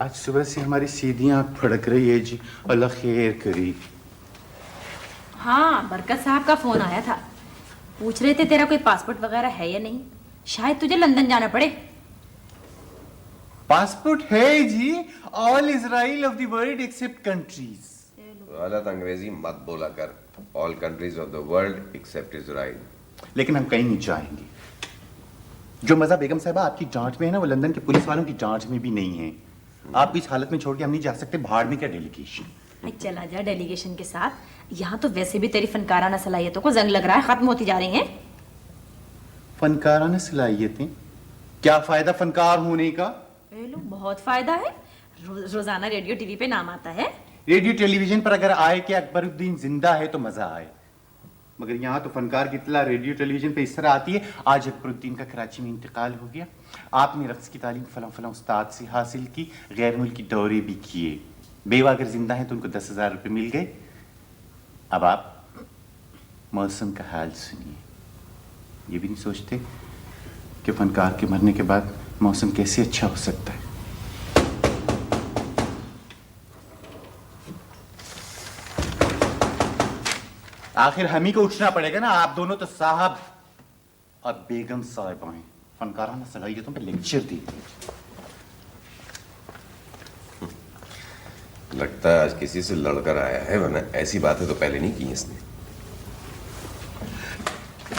आज सुबह से हमारी सीधी आंख फड़क रही है जी। अल्लाह खैर करी। हाँ, बरकत साहब का फोन आया था, पूछ रहे थे तेरा कोई पासपोर्ट वगैरह है या नहीं, शायद तुझे लंदन जाना पड़े। पासपोर्ट है जी। All Israel of the world except countries. गलत अंग्रेजी मत बोला कर। All countries of the world except Israel. लेकिन हम कहीं नहीं जाएंगे। जो मजा बेगम साहबा आपकी जांच में है ना, वो लंदन के पुलिस वालों की जांच में भी नहीं है। आपको इस हालत में छोड़ के हम नहीं जा सकते। भाड़ में क्या डेलीगेशन। चला जा डेलीगेशन के साथ। यहाँ तो वैसे भी तेरी फनकाराना सलाहियतों को जंग लग रहा है, खत्म होती जा रही हैं। फनकाराना सलाहियतें? क्या फायदा फनकार होने का? बहुत फायदा है। रोजाना रेडियो टीवी पे नाम आता है। रेडियो टेलीविजन पर अगर आए कि अकबरुद्दीन जिंदा है तो मजा आए, मगर यहाँ तो फनकार की इत्तला रेडियो टेलीविजन पे इस तरह आती है, आज अकबरुद्दीन का कराची में इंतकाल हो गया, आपने रक्स की तालीम फलां फलां उस्ताद से हासिल की, गैर मुल्की दौरे भी किए, बेवा अगर जिंदा है तो उनको 10,000 रुपये मिल गए। अब आप मौसम का हाल सुनिए। ये भी नहीं सोचते कि फनकार के मरने के बाद मौसम कैसे अच्छा हो सकता है। आखिर हम ही को उठना पड़ेगा ना। आप दोनों तो साहब और बेगम साहिबा हैं, फनकाराना सलाहियतों पे लेक्चर देते हैं। लगता है आज किसी से लड़कर आया है, वरना ऐसी बातें तो पहले नहीं की इसने।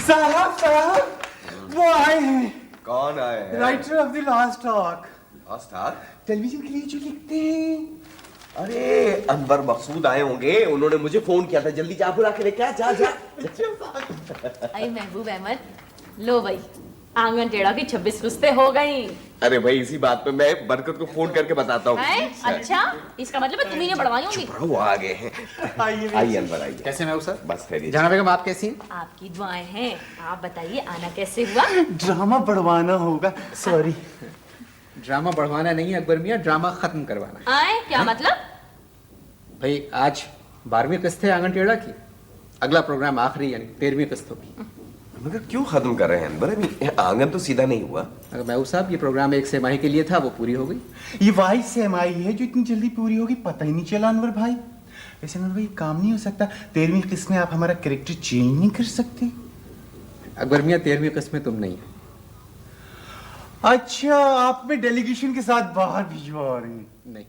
साहब साहब वो आए हैं। कौन आए हैं? Writer of the last talk. Last talk? Television के लिए जो लिखते हैं। अरे अनवर मकसूद आए होंगे, उन्होंने मुझे फोन किया था, जल्दी जा बुला के लेके आ। जा जा। अरे महबूब अहमद, लो भाई, आंगन टेढ़ा की 26 रुस्ते हो गई। अरे भाई इसी बात पे मैं बरकत को फोन करके बताता हूँ। अच्छा, इसका मतलब है तुम्ही ने बढ़वाई होंगी। वो आ गए हैं। आइए अनवर आइए। कैसे मैं सर? बस खैरियत। जाना बेगम आप कैसी हैं? आपकी दुआएं हैं। आप बताइए आना कैसे हुआ? ड्रामा बढ़वाना होगा। सॉरी। ड्रामा बढ़वाना नहीं है अकबर मियाँ, ड्रामा खत्म करवाना। आए क्या मतलब? भाई आज 12वीं किस्त है आंगन टेढ़ा की, अगला प्रोग्राम आखिरी यानी 13वीं किस्त होगी। मगर क्यों खत्म कर रहे हैं अनवर? अभी आंगन तो सीधा नहीं हुआ। अगर महबूब साहब, ये प्रोग्राम 1 सेमाही के लिए था, वो पूरी हो गई। ये वाही सेमाई है जो इतनी जल्दी पूरी होगी, पता ही नहीं चला अनवर भाई। वैसे अनवर भाई काम नहीं हो सकता, 13वीं किस्त में आप हमारा कैरेक्टर चेंज नहीं कर सकते? अकबर मियाँ 13वीं किस्त में तुम नहीं है। अच्छा, आप में डेलीगेशन के साथ बाहर भिजवा रहे हैं? नहीं,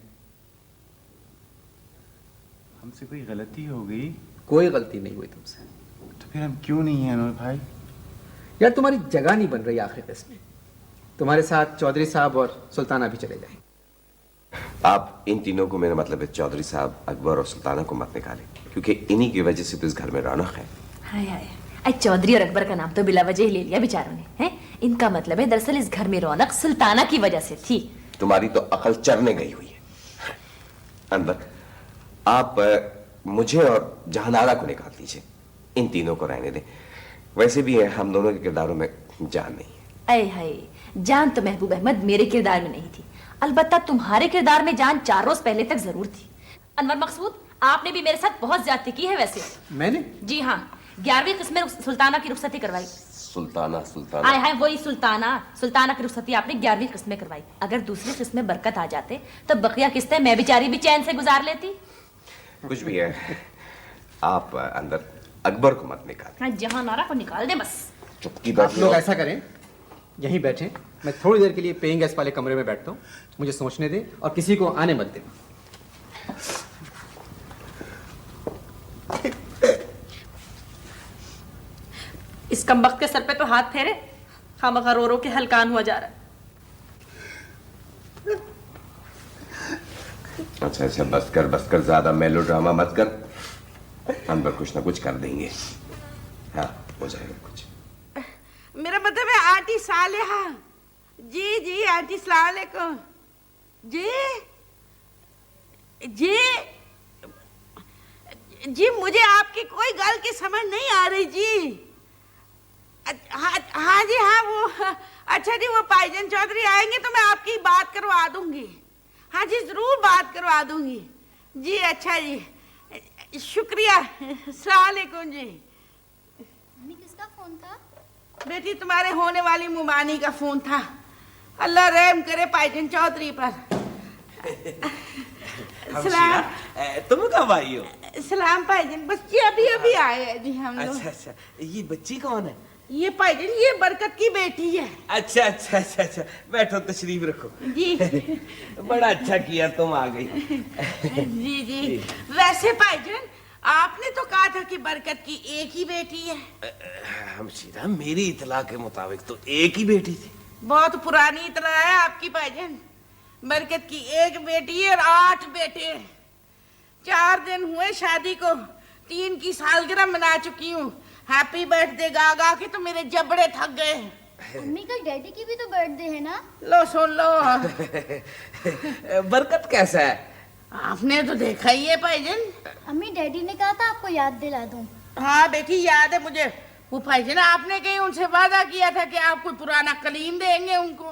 हमसे कोई गलती हो गई? कोई गलती नहीं हुई तुमसे। तो फिर हम क्यों नहीं हैं अनवर भाई? यार तुम्हारी जगह नहीं बन रही आखिरी किस्त में। तुम्हारे साथ चौधरी साहब और सुल्ताना भी चले जाएं। आप इन तीनों को, मेरा मतलब है चौधरी साहब, अकबर और सुल्ताना को मत निकालें, क्योंकि इन्हीं की वजह से तो इस घर में रौनक है। हाय हाय, आज चौधरी और अकबर का नाम तो बिला वजह ही ले लिया बेचारों ने, हैं? इनका मतलब है दरअसल इस घर में रौनक सुल्ताना की वजह से थी। तुम्हारी तो अकल चरने गई हुई है। अनवर, आप मुझे और जहानारा को निकाल दीजिए, इन तीनों को रहने दें। वैसे भी है हम दोनों के किरदारों में जान नहीं है। अय हाय, जान तो महबूब अहमद मेरे किरदार में नहीं थी, अलबत्ता तुम्हारे किरदार में जान 4 रोज पहले तक जरूर थी। अनवर मकसूद, आपने भी मेरे साथ बहुत ज्यादती की है वैसे। मैंने? जी हाँ, 11वीं किस्त में सुल्ताना की रुखसती करवाई। सुल्ताना? सुल्ताना? आय हाय, वही सुल्ताना की रुखसती आपने 11वीं किस्त में करवाई। अगर दूसरी किस्त में बरकत आ जाते तो बकिया किस्तें मैं बेचारी भी चैन से गुजार लेती। कुछ भी है, आप अंदर अकबर को मत निकालें। हाँ, जहानारा को निकाल दे बस। चुपकी आप लोग ऐसा करें, यहीं बैठें, मैं थोड़ी देर के लिए पेइंग गेस्ट वाले कमरे में बैठता हूँ, मुझे सोचने दें और किसी को आने मत दें। इस कमबख्त के सर पे तो हाथ फेरे, खामखा रो रो के हलकान हुआ जा रहा है। अच्छा, बस कर, ज्यादा मेलो ड्रामा मत कर। अनवर कुछ ना कुछ कर देंगे। हाँ, हो जाएगा कुछ। मेरा मतलब है आंटी सालेहा। जी आंटी सलाम अलैकुम। जी मुझे आपकी कोई गलती समझ नहीं आ रही जी। हाँ जी हाँ, वो अच्छा जी, वो भाईजान चौधरी आएंगे तो मैं आपकी बात करवा दूंगी। हाँ जी, जरूर बात करवा दूंगी जी। अच्छा जी, शुक्रिया। अस्सलाम वालेकुम जी। मम्मी, किसका फोन था? बेटी, तुम्हारे होने वाली मुमानी का फोन था। अल्लाह रहम करे भाईजान चौधरी पर। सलाम तुम कब आई हो? सलाम भाईजान, बस ये अभी अभी आए हैं जी हम लोग। अच्छा अच्छा, ये बच्ची कौन है? ये भाईजान ये बरकत की बेटी है। अच्छा अच्छा अच्छा अच्छा, बैठो तशरीफ रखो। जी बड़ा अच्छा किया तुम आ गई। जी जी। वैसे भाईजान आपने तो कहा था कि बरकत की एक ही बेटी है। हमशीरा, मेरी इतला के मुताबिक तो एक ही बेटी थी। बहुत पुरानी इतला है आपकी भाईजान। बरकत की एक बेटी है और 8 बेटे। 4 दिन हुए शादी को, 3 की सालगिरह मना चुकी हूँ। हैप्पी बर्थडे गा गा के तो मेरे जबड़े थक गए। अम्मी कल डैडी की भी तो बर्थडे है ना? लो सुन लो। बरकत कैसा है? आपने तो देखा ही है भाईजान। अम्मी डैडी ने कहा था आपको याद दिला दूं। हाँ बेटी याद है मुझे। वो भाईजान आपने कहीं उनसे वादा किया था कि आप कोई पुराना कलीम देंगे उनको।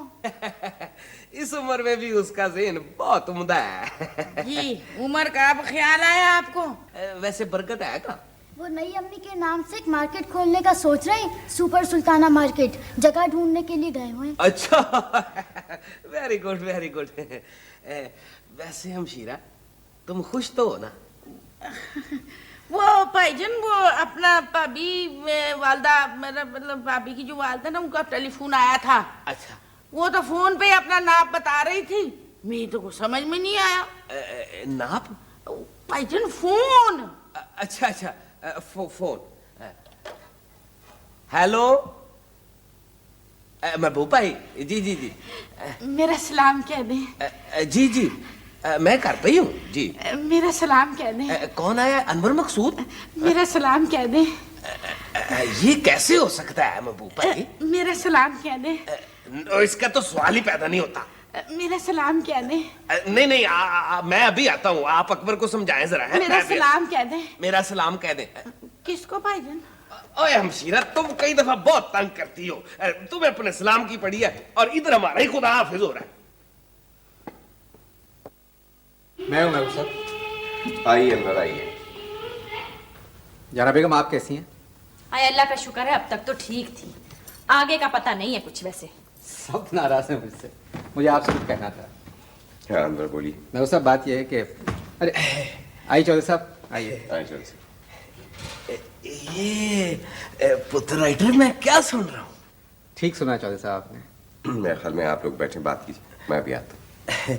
इस उम्र में भी उसका ज़हन बहुत उम्दा है। जी उम्र का अब ख्याल आया आपको? वैसे बरकत है का? वो नई अम्मी के नाम से एक मार्केट खोलने का सोच रहे हैं, सुपर सुल्ताना मार्केट। जगह ढूंढने के लिए गए हुए हैं। अच्छा, वेरी गुड वेरी गुड। वैसे हमशीरा, तुम खुश तो हो ना? वो भाईजान वो अपना भाभी वालदा, मेरा मतलब भाभी की जो वालदा ना, उनका टेलीफोन आया था। अच्छा, वो तो फोन पे अपना नाप बता रही थी, मेरी तो कुछ समझ में नहीं आया। नाप? भाईजान फोन। अच्छा अच्छा, फोन। हेलो महबूब भाई, जी जी जी। मेरा सलाम कह दें। जी जी, मैं कर पई हूँ जी। मेरा सलाम कह दें। कौन आया? अनवर मकसूद? मेरा सलाम कह दें। ये कैसे हो सकता है महबूब भाई? मेरा सलाम कह दें। इसका तो सवाल ही पैदा नहीं होता। मेरा सलाम कह दें। नहीं नहीं, मैं अभी आता हूँ, आप अकबर को समझाएं जरा। मेरा सलाम कह दें। मेरा सलाम कह दें। किसको भाईजान? ओए हमशीरा, तुम कई दफा बहुत तंग करती हो। तुम्हें अपने सलाम की पड़ी है और इधर हमारा ही खुदा हाफिज हो रहा है। मैं हूँ साहब। आइए अंदर आइए। जारा बेगम, आप कैसी हैं? आय अल्लाह का शुक्र है, अब तक तो ठीक थी। आगे का पता नहीं है कुछ। वैसे सब नाराज हैं मुझसे। मुझे आपसे कुछ कहना था। हाँ अंदर बोलिए। मैं साहब, बात यह है कि अरे आइए चौधरी साहब, आइए। आइए चल से। ये पुत्र राइटर, मैं क्या सुन रहा हूँ? ठीक सुना है चौधरी साहब आपने। मेरे ख्याल में आप लोग बैठे बात कीजिए, मैं भी आता हूँ।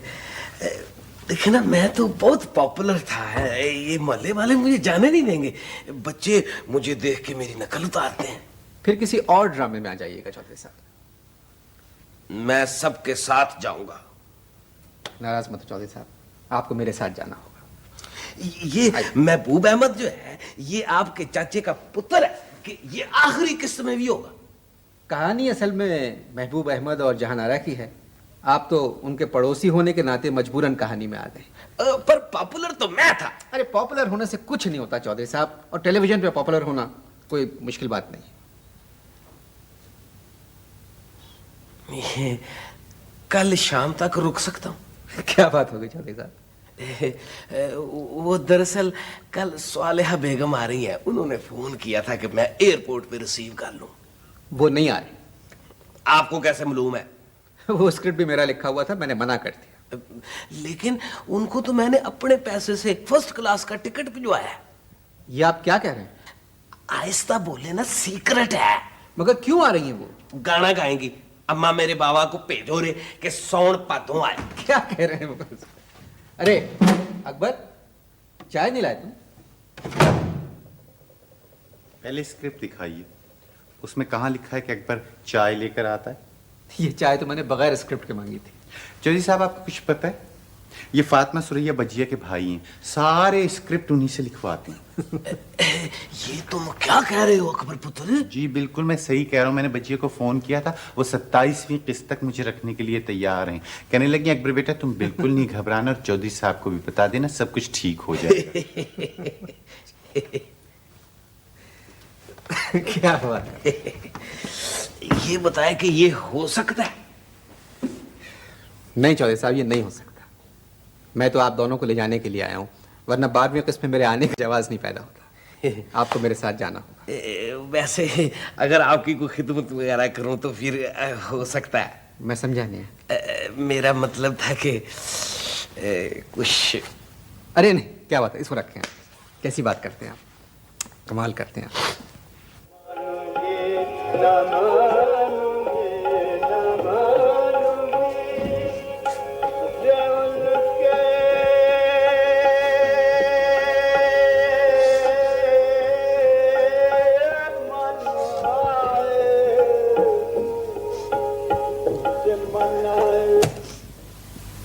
देखिए ना, मैं तो बहुत पॉपुलर था। ये मोहल्ले वाले मुझे जाने नहीं देंगे। बच्चे मुझे देख के मेरी नकल उतारते हैं। फिर किसी और ड्रामे में आ जाइएगा चौधरी साहब। मैं सबके साथ जाऊंगा। नाराज मत हो चौधरी साहब, आपको मेरे साथ जाना होगा। ये महबूब अहमद जो है, ये आपके चाचे का पुत्र है कि ये आखिरी किस्त में भी होगा? कहानी असल में महबूब अहमद और जहानारा की है। आप तो उनके पड़ोसी होने के नाते मजबूरन कहानी में आ गए। पर पॉपुलर तो मैं था। अरे पॉपुलर होने से कुछ नहीं होता चौधरी साहब, और टेलीविजन पे पॉपुलर होना कोई मुश्किल बात नहीं है। ये कल शाम तक रुक सकता हूँ? क्या बात हो गई चौधरी साहब? वो दरअसल कल स्वालिहा बेगम आ रही है, उन्होंने फोन किया था कि मैं एयरपोर्ट पे रिसीव कर लूं। वो नहीं आ रहे। आपको कैसे मालूम है? वो स्क्रिप्ट भी मेरा लिखा हुआ था, मैंने मना कर दिया। लेकिन उनको तो मैंने अपने पैसे से फर्स्ट क्लास का टिकट भिजवाया है। ये आप क्या कह रहे हैं? आहिस्ता बोले ना, सीक्रेट है। मगर क्यों आ रही हैं वो? गाना गाएंगी। अम्मा मेरे बाबा को भेजो रे कि सौन पातों आए। क्या कह रहे हैं वो? अरे अकबर, चाय नहीं लाए तुम? पहले स्क्रिप्ट दिखाइए, उसमें कहाँ लिखा है कि अकबर चाय लेकर आता है? ये चाय तो मैंने बगैर स्क्रिप्ट के मांगी थी। चौधरी साहब, आपको कुछ पता है? ये फातिमा सुरैया बजिया के भाई हैं, सारे स्क्रिप्ट उन्हीं से लिखवाते हैं। ये तुम क्या कह रहे हो अकबर पुत्र? जी बिल्कुल मैं सही कह रहा हूँ। मैंने बजिया को फोन किया था, वो 27वीं किस्त तक मुझे रखने के लिए तैयार हैं। कहने लगी अकबर बेटा तुम बिल्कुल नहीं घबराना, और चौधरी साहब को भी बता देना, सब कुछ ठीक हो जाएगा। क्या हुआ? ये बताए कि ये हो सकता है? नहीं चौधरी साहब, ये नहीं हो सकता। मैं तो आप दोनों को ले जाने के लिए आया हूँ, वरना 12वीं किस्त में मेरे आने का जवाब नहीं पैदा होता। आपको मेरे साथ जाना होगा। वैसे अगर आपकी कोई खिदमत वगैरह करूं तो फिर हो सकता है। मैं समझा नहीं। मेरा मतलब था कि कुछ अरे नहीं, क्या बात है, इसको रखें। कैसी बात करते हैं आप, कमाल करते हैं आप।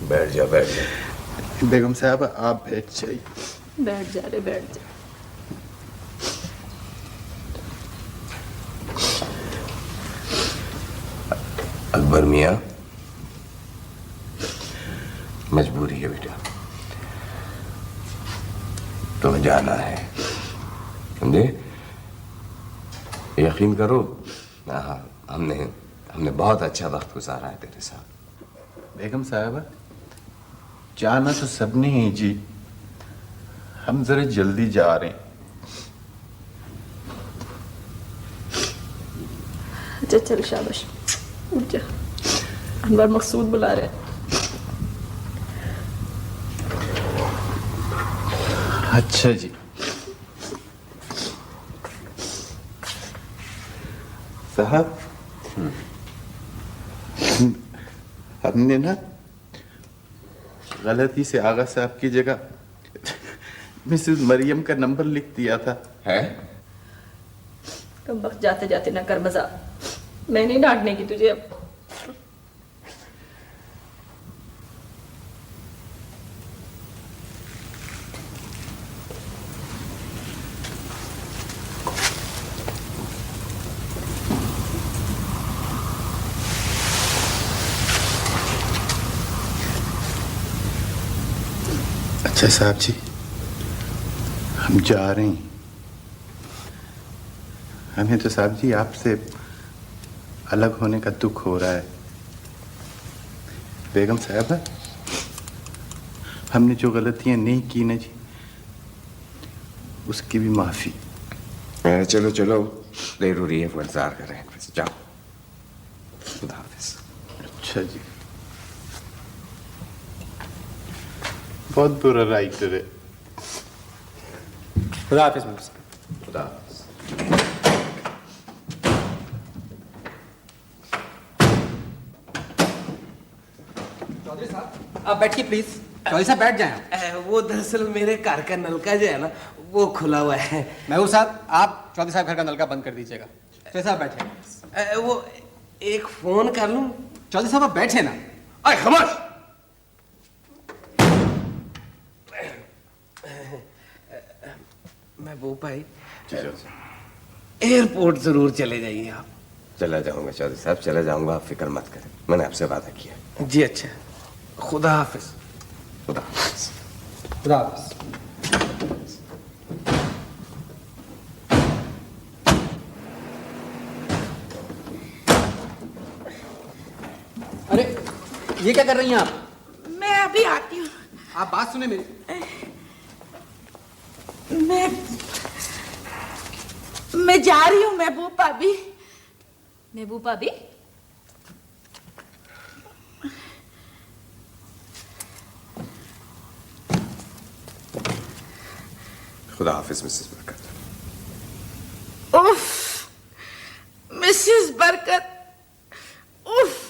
बैठ जा बैठ जा। बेगम साहब आप बैठ जाइए। बैठ जा रे, बैठ जा। अकबर मियाँ, मजबूरी है बेटा, तुम्हें जाना है, समझे? यकीन करो, हाँ, हमने बहुत अच्छा वक्त गुजारा है तेरे साथ। बेगम साहब जाना तो सबने है जी, हम जरा जल्दी जा रहे हैं। अच्छा चल, शाबाश, उठ जा। अनवर मकसूद बुला रहे हैं। अच्छा जी। साहब हमने ना गलती से आगा साहब की जगह मिसेस मरियम का नंबर लिख दिया था। है? कम वक्त जाते जाते ना कर मजाक, मैं नहीं डांटने की तुझे अब। अच्छा साहब जी, हम जा रहे हैं। हमें तो साहब जी आपसे अलग होने का दुख हो रहा है। बेगम साहब हमने जो गलतियां नहीं की ना जी, उसकी भी माफी। चलो चलो, देर हो रही है, इंतजार कर रहे हैं, जाओ। खुदा हाफिज। अच्छा जी। बहुत बुरा राइटर है। खुदा हाफिज मिर्ज़ा। खुदा हाफिज। चौधरी साहब आप बैठिए प्लीज। चौधरी साहब बैठ जाएं। वो दरअसल मेरे कार का नलका जो है ना, वो खुला हुआ है। महबूब साहब आप चौधरी साहब घर का नलका बंद कर दीजिएगा। चौधरी साहब बैठे। वो एक फोन कर लूं? चौधरी साहब आप बैठे ना। अरे खामोश। महबूब भाई, एयरपोर्ट जरूर चले जाइए आप। चला जाऊंगा चौधरी साहब, चला जाऊंगा, आप फिक्र मत करें, मैंने आपसे वादा किया। जी अच्छा, खुदा हाफिज। खुदा हाफिज। खुदा हाफिज। अरे ये क्या कर रही हैं आप? मैं अभी आती हूँ। आप बात सुने मेरी। मैं जा रही हूँ महबूब भाभी। महबूब भाभी? खुदा हाफिज मिसेस बरकत। उफ, मिसेस बरकत, उफ।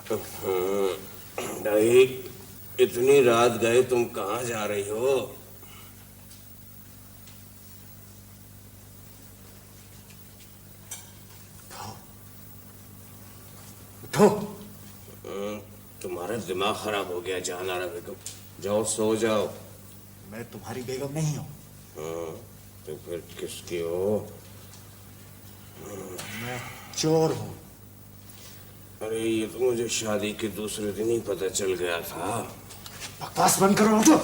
भाई इतनी रात गए, तुम कहाँ जा रही हो? उठो। तुम्हारा दिमाग खराब हो गया जहानारा बेगम, जाओ सो जाओ। मैं तुम्हारी बेगम नहीं हूँ। तो फिर किसकी हो? मैं चोर हूँ। अरे ये तो मुझे शादी के दूसरे दिन ही पता चल गया था। बकवास बंद करो, उठो।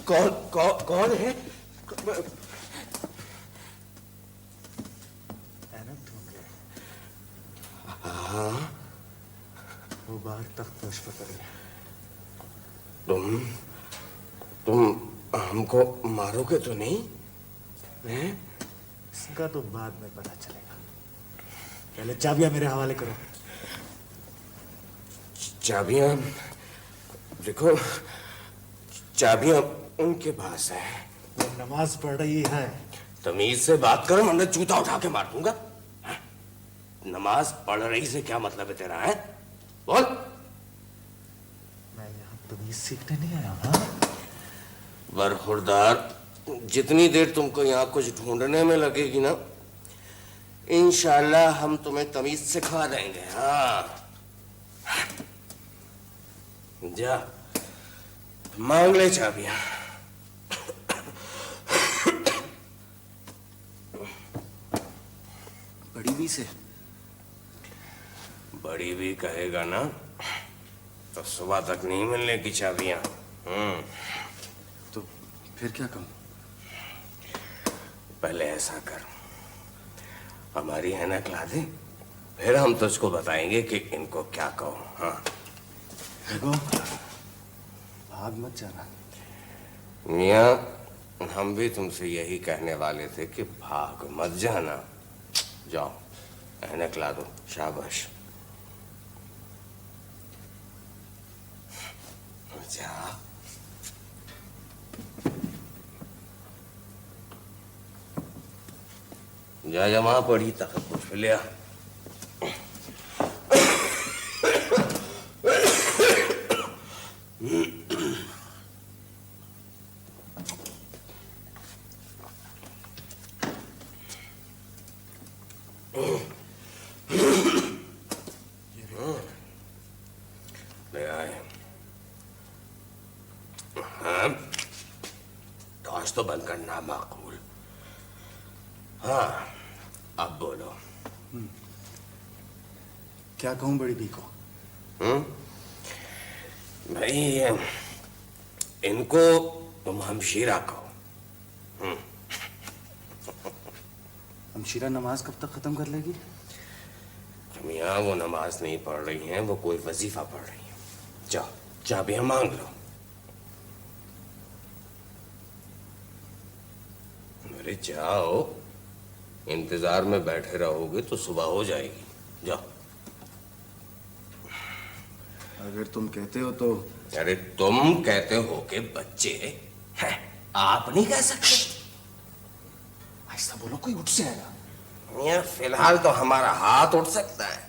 कौन है? ऐनक ढूंढ रहे। हाँ, वो बाहर तख्तपोश पर पड़ी है। तुम हमको मारोगे तो नहीं? हैं? इसका तो बाद में पता चलेगा। पहले चाबियां मेरे हवाले करो। चाबियां? देखो, चाबियां उनके पास है। वो नमाज पढ़ रही है। तमीज से बात करो, वरना जूता उठा के मार दूंगा। हैं? नमाज पढ़ रही से क्या मतलब है तेरा? है बोल। मैं यहाँ तमीज सीखने नहीं आया। हाँ, बरखुरदार, जितनी देर तुमको यहाँ कुछ ढूंढने में लगेगी ना, इंशाल्लाह हम तुम्हें तमीज सिखा देंगे। हाँ, जा मांग ले चाबियां। बड़ी भी से। बड़ी भी कहेगा ना तो सुबह तक नहीं मिलने की चाबियां। तो फिर क्या कहूँ? पहले ऐसा कर, हमारी ऐनक ला दे, फिर हम तुझको बताएंगे कि इनको क्या कहो। हाँ, देखो, भाग मत जाना। मियाँ, हम भी तुमसे यही कहने वाले थे कि भाग मत जाना। जाओ, ऐनक ला दो। शाबाश, जा। जा जमा पड़ी तक कुछ लिया। ले आए। हाँ, टॉर्च तो बंद करना माकूल। हाँ, अब बोलो। क्या कहूँ बड़ी भी को? भाई, इनको तुम हमशीरा कहो। हमशीरा नमाज कब तक खत्म कर लेगी? मियाँ, वो नमाज नहीं पढ़ रही हैं, वो कोई वजीफा पढ़ रही हैं। जाओ, चाबियां मांग लो। अरे जाओ, इंतजार में बैठे रहोगे तो सुबह हो जाएगी। जाओ। अगर तुम कहते हो तो। अरे तुम कहते हो कि बच्चे हैं, आप नहीं कह सकते? ऐसा बोलो, कोई उठ जाएगा। ये फिलहाल तो हमारा हाथ उठ सकता है।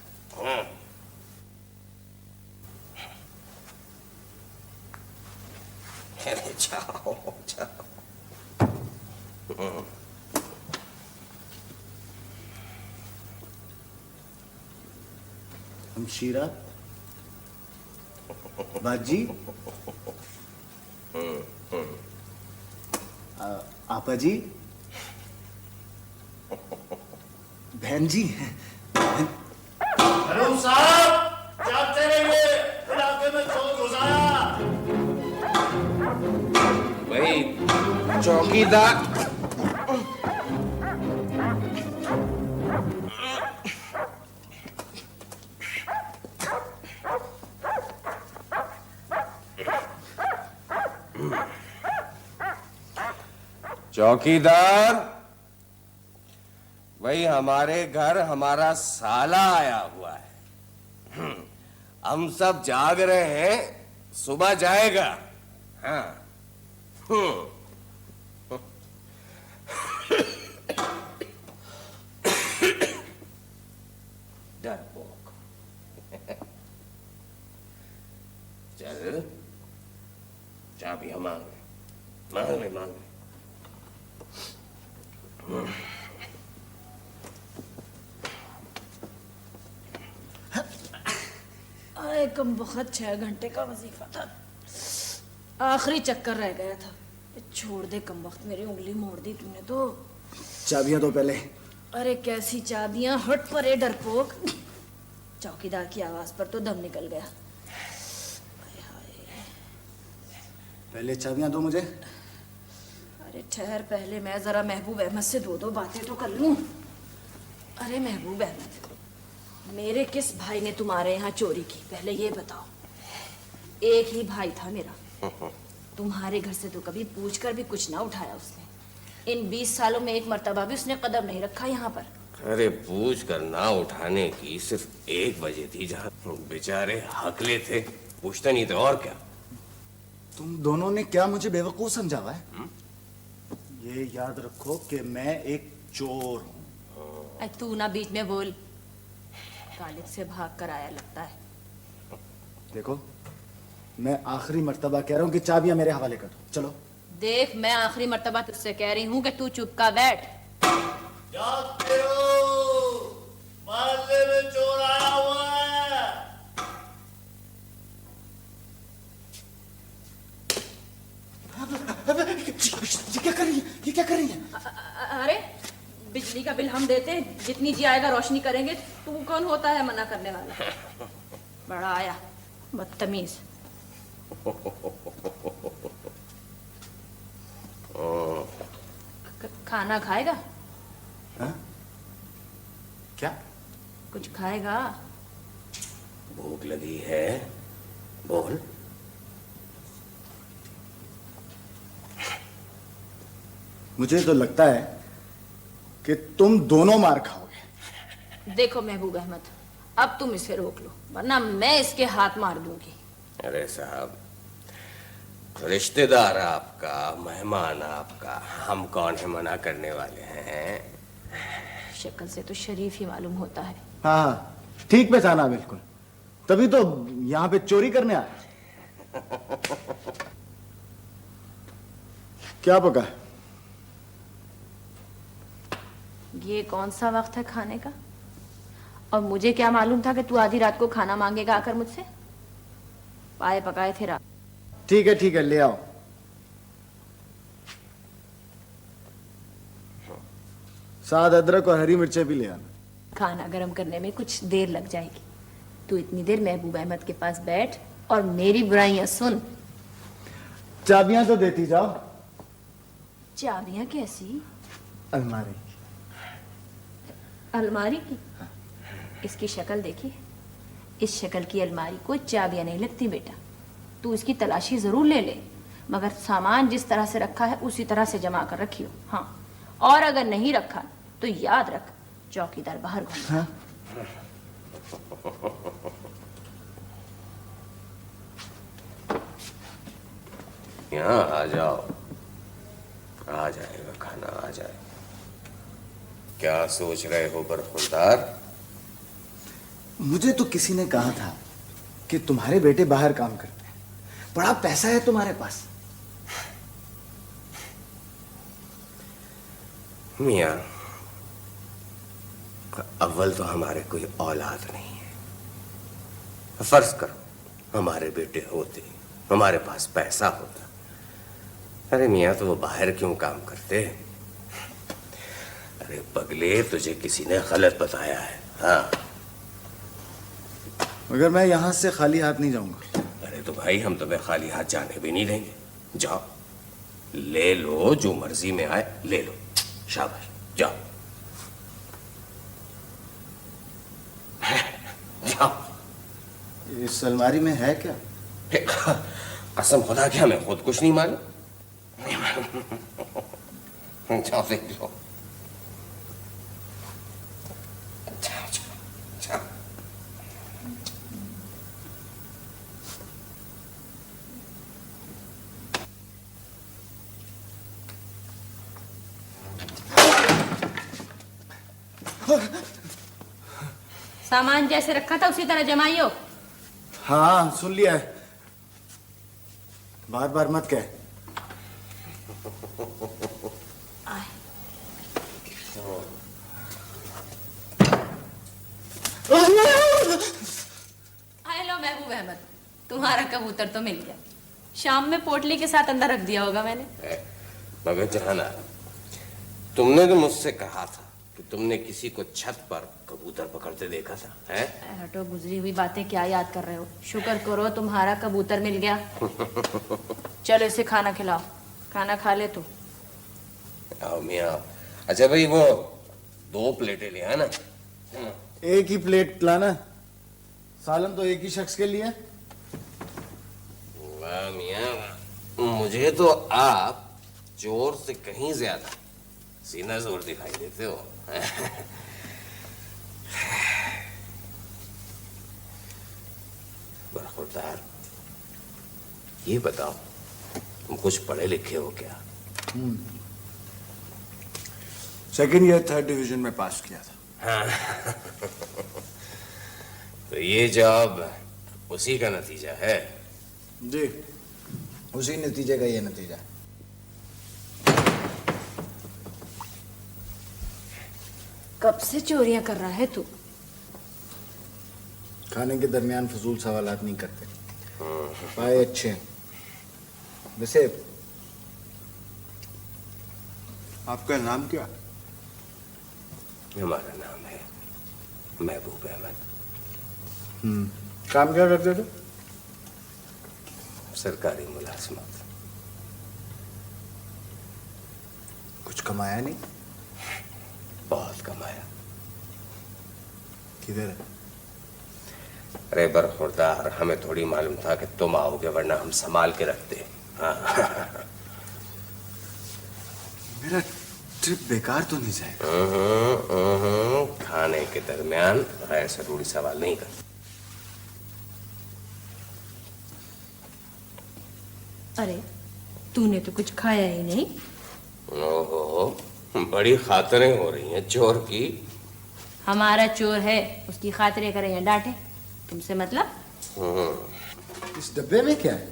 अरे जाओ जाओ। हमशीरा, बाजी, आपा जी, बहन जी। हरुम साहब, जागते रहिए, इलाके में चोर घुस आया। भाई, चौकीदार। चौकीदार, भाई हमारे घर हमारा साला आया हुआ है। हम सब जाग रहे हैं, सुबह जाएगा। हाँ। डरपोक। चल चाबियां मांग ले मांग ले। अरे कम वक्त 6 घंटे का वजीफा था, आखिरी चक्कर रह गया था। छोड़ दे कम वक्त, मेरी उंगली मोड़ दी तूने तो। चाबियां तो पहले। अरे कैसी चाबियां, हट परे डरपोक। चौकीदार की आवाज पर तो दम निकल गया। पहले चाबियां दो मुझे। अरे ठहर, पहले मैं जरा महबूब अहमद से दो बातें तो कर लूं। अरे महबूब अहमद, मेरे किस भाई ने तुम्हारे यहाँ चोरी की, पहले ये बताओ। एक ही भाई था मेरा, तुम्हारे घर से तो कभी पूछकर भी कुछ ना उठाया उसने। इन 20 सालों में एक मर्तबा भी उसने कदम नहीं रखा यहाँ पर। अरे पूछ कर ना उठाने की सिर्फ एक वजह थी, जहाँ बेचारे हकले थे, पूछते नहीं थे और क्या। तुम दोनों ने क्या मुझे बेवकूफ समझा हुआ है? ये याद रखो कि मैं एक चोर हूँ। तू ना बीच में बोल, कॉलेज से भाग कर आया लगता है। देखो, मैं आखिरी मर्तबा कह रहा हूँ कि चाबियां मेरे हवाले कर दो। चलो। देख, मैं आखिरी मर्तबा तुझसे कह रही हूँ कि तू चुप का बैठ। जागते हो, मोहल्ले में चोर आया हुआ है। ये क्या कर रही है? ये क्या कर रही है? अरे बिजली का बिल हम देते हैं, जितनी जी आएगा रोशनी करेंगे। तू कौन होता है मना करने वाला? बड़ा आया बदतमीज। खाना खाएगा? हा? क्या? कुछ खाएगा? भूख लगी है, बोल। मुझे तो लगता है कि तुम दोनों मार खाओगे। देखो महबूब अहमद, अब तुम इसे रोक लो, वरना मैं इसके हाथ मार दूंगी। अरे साहब, रिश्तेदार आपका, मेहमान आपका, हम कौन है मना करने वाले हैं? शक्ल से तो शरीफ ही मालूम होता है। हाँ हाँ, ठीक पहचाना बिल्कुल, तभी तो यहाँ पे चोरी करने आए। क्या पका है? ये कौन सा वक्त है खाने का? और मुझे क्या मालूम था कि तू आधी रात को खाना मांगेगा आकर मुझसे? पाए पकाए थे रात। ठीक है, ले आओ। साथ अदरक और हरी मिर्चें भी ले आना। खाना गर्म करने में कुछ देर लग जाएगी। तू इतनी देर महबूब अहमद के पास बैठ और मेरी बुराइयां सुन। चाबियां तो देती जाओ। चाबियां कैसी? अलमारी। अलमारी की? इसकी शक्ल देखी? इस शक्ल की अलमारी को चाबियां नहीं लगती बेटा। तू इसकी तलाशी जरूर ले ले, मगर सामान जिस तरह से रखा है उसी तरह से जमा कर रखियो। हाँ, और अगर नहीं रखा तो याद रख, चौकीदार बाहर घूम। हाँ? यहाँ आ जाओ, आ जाएगा खाना, आ जाएगा। क्या सोच रहे हो बरखुरदार? मुझे तो किसी ने कहा था कि तुम्हारे बेटे बाहर काम करते हैं, बड़ा पैसा है तुम्हारे पास। मियाँ, अव्वल तो हमारे कोई औलाद नहीं है। फर्ज करो हमारे बेटे होते, हमारे पास पैसा होता। अरे मियाँ, तो वो बाहर क्यों काम करते? अरे पगले, तुझे किसी ने गलत बताया है। हाँ, मगर मैं यहां से खाली हाथ नहीं जाऊंगा। अरे तो भाई, हम तुम्हें खाली हाथ जाने भी नहीं देंगे। जाओ, ले लो, जो मर्जी में आए ले लो। शाबाश, जाओ जाओ। इस अलमारी में है क्या? कसम खुदा की हमें खुद कुछ नहीं मालूम। जाओ देख लो। सामान जैसे रखा था उसी तरह जमाइयो। हाँ, सुन लिया है। बार बार मत कह। हेलो महबूब अहमद, तुम्हारा कबूतर तो मिल गया। शाम में पोटली के साथ अंदर रख दिया होगा मैंने। मगर जहाना, तुमने तो मुझसे कहा था कि तुमने किसी को छत पर कबूतर पकड़ते देखा था, हैं? हटो, गुजरी हुई बातें क्या याद कर रहे हो। शुक्र करो तुम्हारा कबूतर मिल गया। चलो इसे खाना खिलाओ, खाना खा ले तू। आओ मियाँ। अच्छा भाई, वो 2 प्लेटें ले आना। एक ही प्लेट लाना, सालन तो एक ही शख्स के लिए। वाह मियाँ, मुझे तो आप जोर से कहीं ज्यादा सीना जोर दिखाई देते हो। बरखुरदार, ये बताओ, तुम कुछ पढ़े लिखे हो क्या? सेकंड ईयर 3rd डिवीजन में पास किया था। हाँ। तो ये जॉब उसी का नतीजा है? जी, उसी नतीजे का ये नतीजा। कब से चोरियां कर रहा है तू? खाने के दरमियान फजूल सवालात नहीं करते, पाए अच्छे। वैसे आपका नाम क्या? हमारा नाम है महबूब अहमद। काम क्या करते थे? सरकारी मुलाजमत। कुछ कमाया नहीं? बहुत कमाया। किधर है? अरे बरखुरदार, हमें थोड़ी मालूम था कि तुम आओगे, वरना हम संभाल के रखते। हाँ। मेरा ट्रिप बेकार तो नहीं जाएगा? खाने के दरमियान गैर जरूरी सवाल नहीं कर। अरे तूने तो कुछ खाया ही नहीं। ओहो, बड़ी खातरें हो रही हैं चोर की। हमारा चोर है, उसकी खातिरें करें या डांटे, तुमसे मतलब? इस डब्बे में क्या है?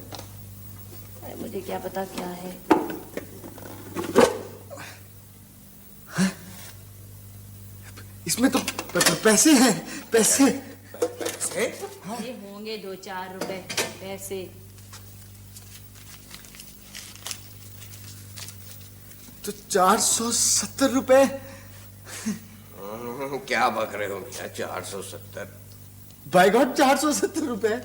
अरे मुझे क्या पता क्या है। इसमें तो पैसे हैं। पैसे? ये होंगे 2-4 रुपए पैसे। तो 470 रुपए। क्या बक रहे हो भैया? 470? बाय गॉड, 470 रुपए।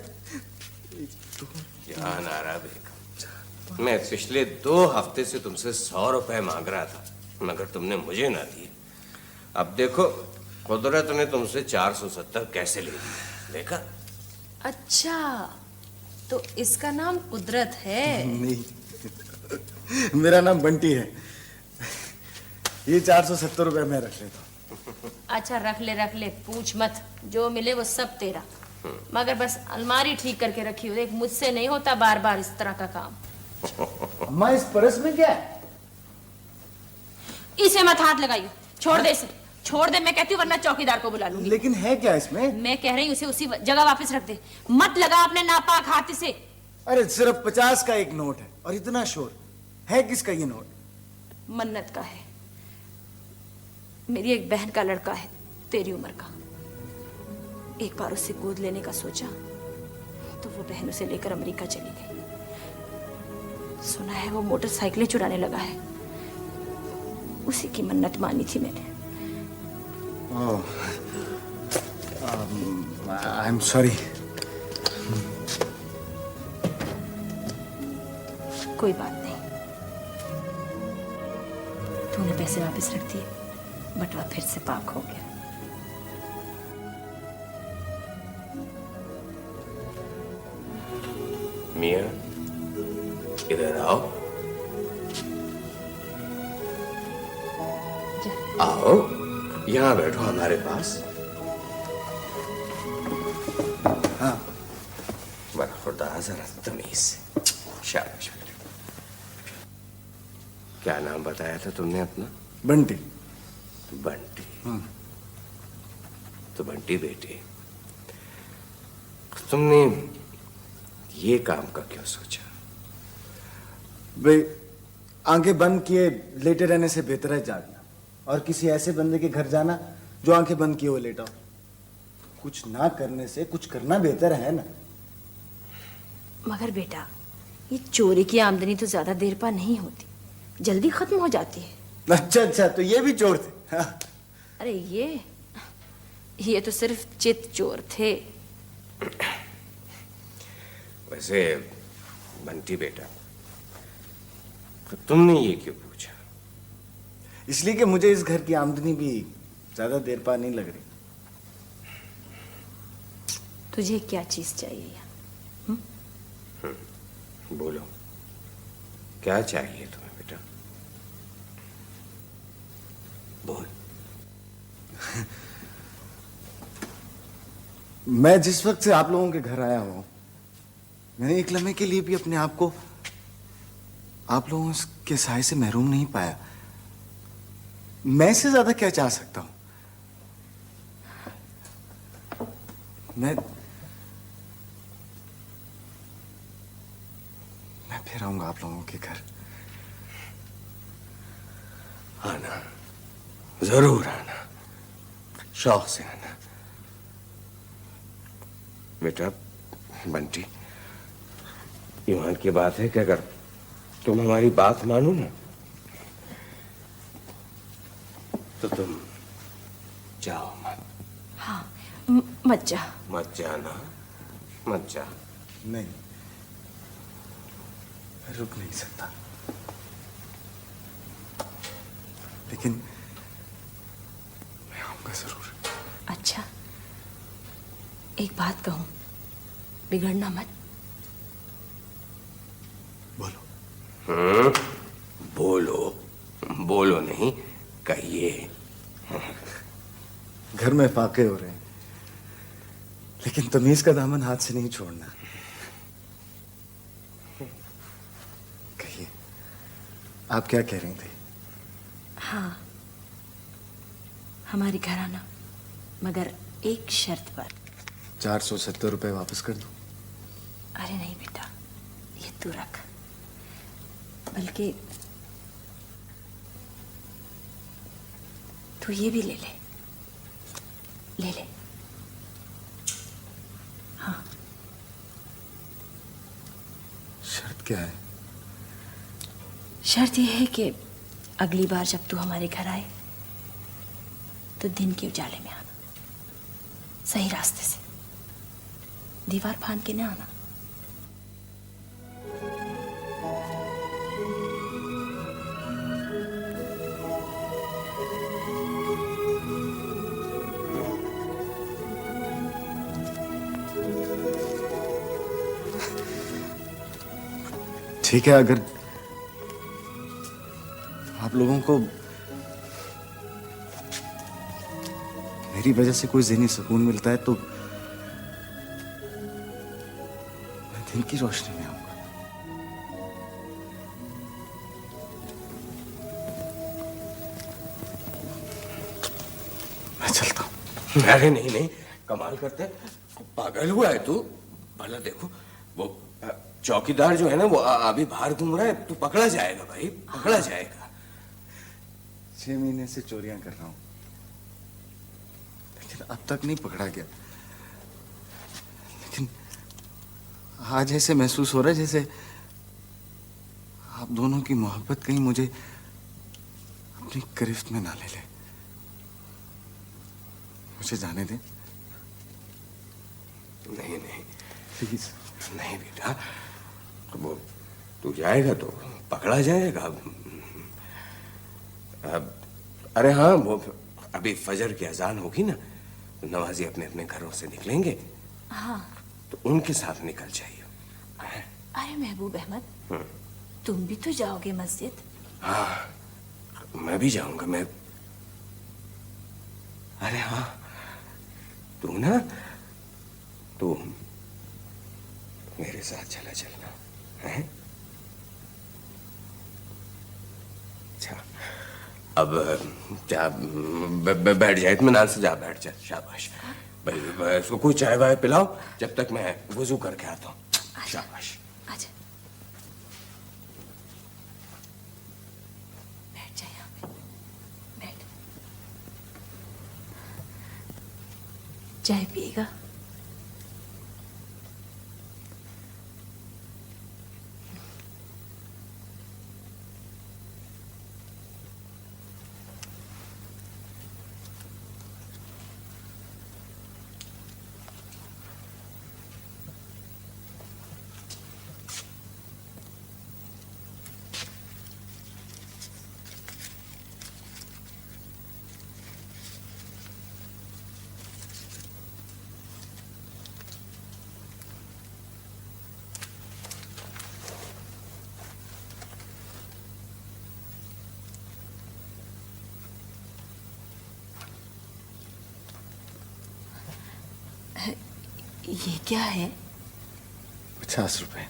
क्या नारा बेगम, मैं पिछले 2 हफ्ते से तुमसे 100 रुपए मांग रहा था, मगर तुमने मुझे ना दिए। अब देखो, कुदरत ने तुमसे 470 कैसे ले लिया, देखा? अच्छा, तो इसका नाम कुदरत है? नहीं, मेरा नाम बंटी है। ये 470 रुपए मैं रख लेता हूँ। अच्छा रख ले, पूछ मत, जो मिले वो सब तेरा। मगर बस अलमारी ठीक करके रखी हो, देख मुझसे नहीं होता बार बार इस तरह का काम। अम्मा, इस पर्स में क्या है? इसे मत हाथ लगाइयो, छोड़ दे इसे, छोड़ दे मैं कहती हूँ, वरना चौकीदार को बुला लूंगी। लेकिन है क्या इसमें? मैं कह रही हूँ उसे उसी जगह वापस रख दे, मत लगा अपने नापाक हाथ से। अरे सिर्फ 50 का एक नोट है और इतना शोर है। किसका ये नोट? मन्नत का है, मेरी एक बहन का लड़का है तेरी उम्र का। एक बार उसे गोद लेने का सोचा तो वो बहन उसे लेकर अमेरिका चली गई। सुना है वो मोटरसाइकिलें चुराने लगा है, उसी की मन्नत मानी थी मैंने। I am sorry. कोई बात नहीं, तूने पैसे वापस रख दिए, बटवा फिर से पाक हो गया। मियाँ, इधर आओ। आओ, यहाँ बैठो हमारे पास। हाँ। बड़ा खुदा, जरा तमीज से। शाबाश बेटे। क्या नाम बताया था तुमने अपना? बंटी। बंटी। तो बंटी बेटे, तुमने ये काम का क्यों सोचा? भाई आंखें बंद किए लेटे रहने से बेहतर है जागना, और किसी ऐसे बंदे के घर जाना जो आंखें बंद किए हुए लेटा हो। कुछ ना करने से कुछ करना बेहतर है ना। मगर बेटा, ये चोरी की आमदनी तो ज्यादा देर पर नहीं होती, जल्दी खत्म हो जाती है। अच्छा अच्छा, तो ये भी चोर थे? हाँ। अरे ये तो सिर्फ चित चोर थे। वैसे बंटी बेटा, तो तुमने ये क्यों पूछा? इसलिए कि मुझे इस घर की आमदनी भी ज्यादा देर पा नहीं लग रही। तुझे क्या चीज चाहिए? बोलो, क्या चाहिए तुम्हें बेटा? बोल। मैं जिस वक्त से आप लोगों के घर आया हूं, मैंने एक लम्हे के लिए भी अपने आप को आप लोगों के साय से महरूम नहीं पाया। मैं इससे ज्यादा क्या चाह सकता हूं? मैं फिर आऊंगा आप लोगों के घर। आना, जरूर आना, शौक से आना। बेटा बंटी, यूं की बात है कि अगर तुम हमारी बात मानो ना, तो तुम जाओ मत। हाँ, मत जा। मत जाना, मत जा। नहीं, मैं रुक नहीं सकता, लेकिन मैं आऊंगा जरूर। अच्छा, एक बात कहूं, बिगड़ना मत। बोलो। बोलो, बोलो नहीं, कहिए। घर में फाके हो रहे हैं, लेकिन तमीज का दामन हाथ से नहीं छोड़ना। कहिए, आप क्या कह रही थी? हाँ, हमारे घर आना, मगर एक शर्त पर। 470 रुपए वापस कर दूं? अरे नहीं बेटा, ये तू रख, बल्कि तू ये भी ले ले। ले ले। हाँ। शर्त क्या है? शर्त यह है कि अगली बार जब तू हमारे घर आए तो दिन के उजाले में आना, सही रास्ते से, दीवार फांद के न आना। ठीक है, अगर आप लोगों को मेरी वजह से कोई ज़हनी सुकून मिलता है तो मैं दिन की रोशनी में आऊंगा। मैं चलता हूं। अरे नहीं नहीं, कमाल करते, पागल हुआ है तू? भला देखो, वो चौकीदार जो है ना, वो अभी बाहर घूम रहा है, तू पकड़ा जाएगा भाई, पकड़ा जाएगा। 6 महीने से चोरियां कर रहा हूं, लेकिन अब तक नहीं पकड़ा गया। लेकिन आज ऐसे महसूस हो रहा है जैसे आप दोनों की मोहब्बत कहीं मुझे अपनी गिरफ्त में ना ले ले। मुझे जाने दें। नहीं नहीं प्लीज। नहीं बेटा, वो तू जाएगा तो पकड़ा जाएगा। अरे हाँ, वो अभी फजर की अजान होगी ना, तो नमाजी अपने अपने घरों से निकलेंगे। हाँ, तो उनके साथ निकल जाइए। अरे महबूब अहमद, तुम भी तो जाओगे मस्जिद? हाँ, मैं भी जाऊंगा। मैं अरे हाँ, तू ना, तू मेरे साथ चला चलना है। अच्छा, अब जा, बैठ जा, इत्मीनान से जा, बैठ जा। शाबाश भाई, इसको कोई चाय वाय पिलाओ जब तक मैं वुजू करके आता हूँ। शाबाश। आजा। चाय पिएगा? ये क्या है? 50 रुपए।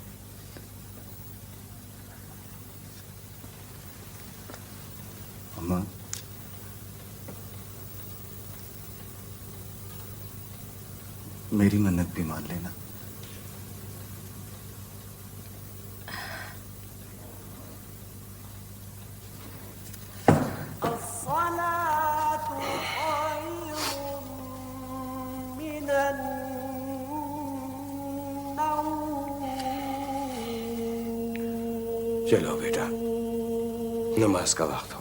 अम्मा, मेरी मन्नत भी मान लेना। चलो बेटा, नमाज का वक्त हो